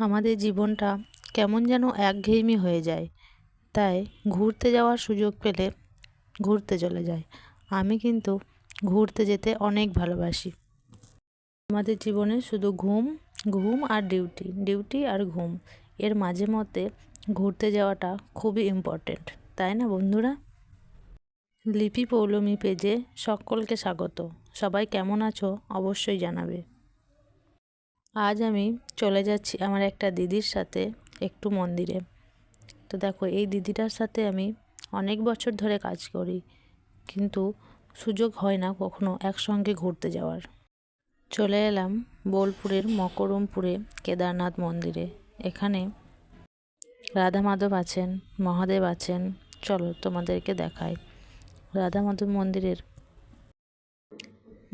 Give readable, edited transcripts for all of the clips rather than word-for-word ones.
আমাদের জীবনটা কেমন যেন একঘেয়েমি হয়ে যায়, তাই ঘুরতে যাওয়ার সুযোগ পেলে ঘুরতে চলে যাই। আমি কিন্তু ঘুরতে যেতে অনেক ভালোবাসি। আমাদের জীবনে শুধু ঘুম ঘুম আর ডিউটি, ডিউটি আর ঘুম, এর মাঝে মধ্যে ঘুরতে যাওয়াটা খুবই ইম্পর্টেন্ট, তাই না বন্ধুরা? লিপি পৌলমী পেজে সকলকে স্বাগত। সবাই কেমন আছো অবশ্যই জানাবে। আজ আমি চলে যাচ্ছি আমার একটা দিদির সাথে একটু মন্দিরে। তো দেখো, এই দিদিটার সাথে আমি অনেক বছর ধরে কাজ করি, কিন্তু সুযোগ হয় না কখনো একসঙ্গে ঘুরতে যাওয়ার। চলে এলাম বোলপুরের মকরমপুরে কেদারনাথ মন্দিরে। এখানে রাধা মাধব আছেন, মহাদেব আছেন। চলো তোমাদেরকে দেখাই রাধা মাধব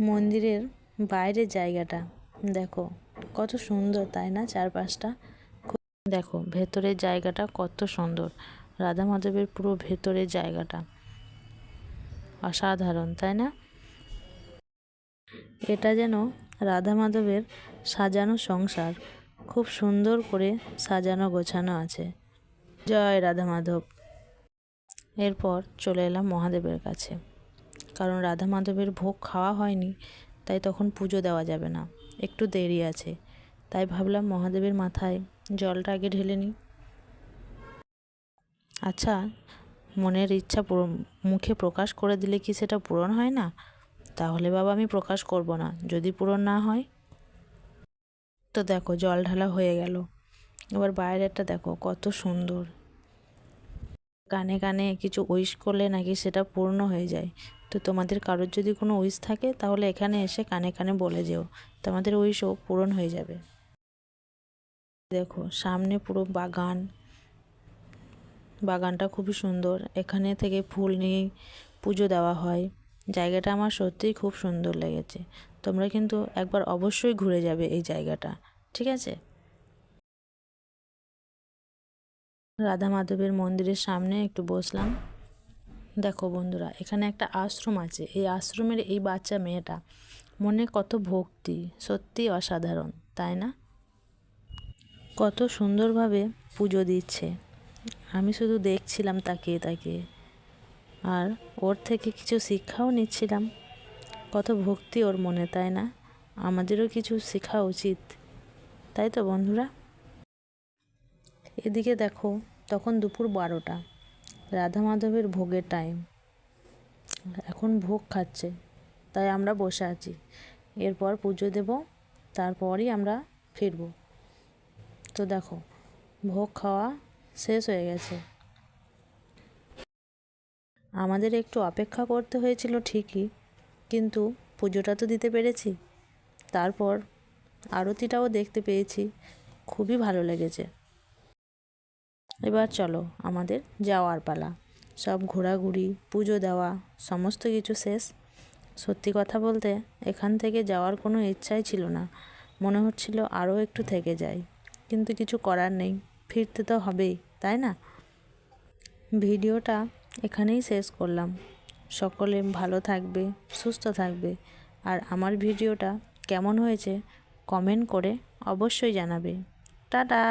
মন্দিরের বাইরের জায়গাটা। দেখো কত সুন্দর, তাই না? চারপাশটা দেখো, ভেতরের জায়গাটা কত সুন্দর। রাধা মাধবের পুরো ভেতরের জায়গাটা অসাধারণ, তাই না? এটা যেন রাধা মাধবের সাজানো সংসার, খুব সুন্দর করে সাজানো গোছানো আছে। জয় রাধা মাধব। এরপর চলে এলাম মহাদেবের কাছে, কারণ রাধা মাধবের ভোগ খাওয়া হয়নি, তাই তখন পুজো দেওয়া যাবে না, একটু দেরি আছে। তাই ভাবলাম মহাদেবের মাথায় জলটা আগে ঢেলে নিই। আচ্ছা, মনের ইচ্ছা মুখে প্রকাশ করে দিলে কি সেটা পূরণ হয় না? তাহলে বাবা আমি প্রকাশ করব না, যদি পূরণ না হয়। তো দেখো, জল ঢালা হয়ে গেল। এবার বাইরেটা দেখো কত সুন্দর। কানে কানে কিছু উইশ করলে নাকি সেটা পূর্ণ হয়ে যায়। তো তোমাদের কারোর যদি কোনো উইশ থাকে তাহলে এখানে এসে কানে কানে বলে যেও, তোমাদের উইশও পূরণ হয়ে যাবে। দেখো সামনে পুরো বাগানটা খুবই সুন্দর। এখানে থেকে ফুল নিয়ে পুজো দেওয়া হয়। জায়গাটা আমার সত্যিই খুব সুন্দর লেগেছে। তোমরা কিন্তু একবার অবশ্যই ঘুরে যাবে এই জায়গাটা, ঠিক আছে? রাধা মাধবের মন্দিরের সামনে একটু বসলাম। দেখো বন্ধুরা, এখানে একটা আশ্রম আছে। এই আশ্রমের এই বাচ্চা মেয়েটা মনে কত ভক্তি, সত্যি অসাধারণ, তাই না? কত সুন্দরভাবে পুজো দিচ্ছে। আমি শুধু দেখছিলাম তাকিয়ে তাকিয়ে, আর ওর থেকে কিছু শিক্ষাও নিচ্ছিলাম। কত ভক্তি ওর মনে, তাই না? আমাদেরও কিছু শেখা উচিত, তাই তো বন্ধুরা? এদিকে দেখো, তখন দুপুর 12টা, রাধা মাধবের ভোগের টাইম। এখন ভোগ খাচ্ছে, তাই আমরা বসে আছি। এরপর পুজো দেব, তারপরই আমরা ফিরব। তো দেখো, ভোগ খাওয়া শেষ হয়ে গেছে। আমাদের একটু অপেক্ষা করতে হয়েছিল ঠিকই, কিন্তু পুজোটা তো দিতে পেরেছি। তারপর আরতিটাও দেখতে পেয়েছি, খুবই ভালো লেগেছে। এবার চলো আমাদের যাওয়ার পালা। সব ঘোরাঘুরি, পুজো দেওয়া, সমস্ত কিছু শেষ। সত্যি কথা বলতে এখান থেকে যাওয়ার কোনো ইচ্ছাই ছিল না, মনে হচ্ছিল আরও একটু থেকে যাই, কিন্তু কিছু করার নেই, ফিরতে তো হবেই, তাই না? ভিডিওটা এখানেই শেষ করলাম। সকলে ভালো থাকবে, সুস্থ থাকবে, আর আমার ভিডিওটা কেমন হয়েছে কমেন্ট করে অবশ্যই জানাবে। টাটা।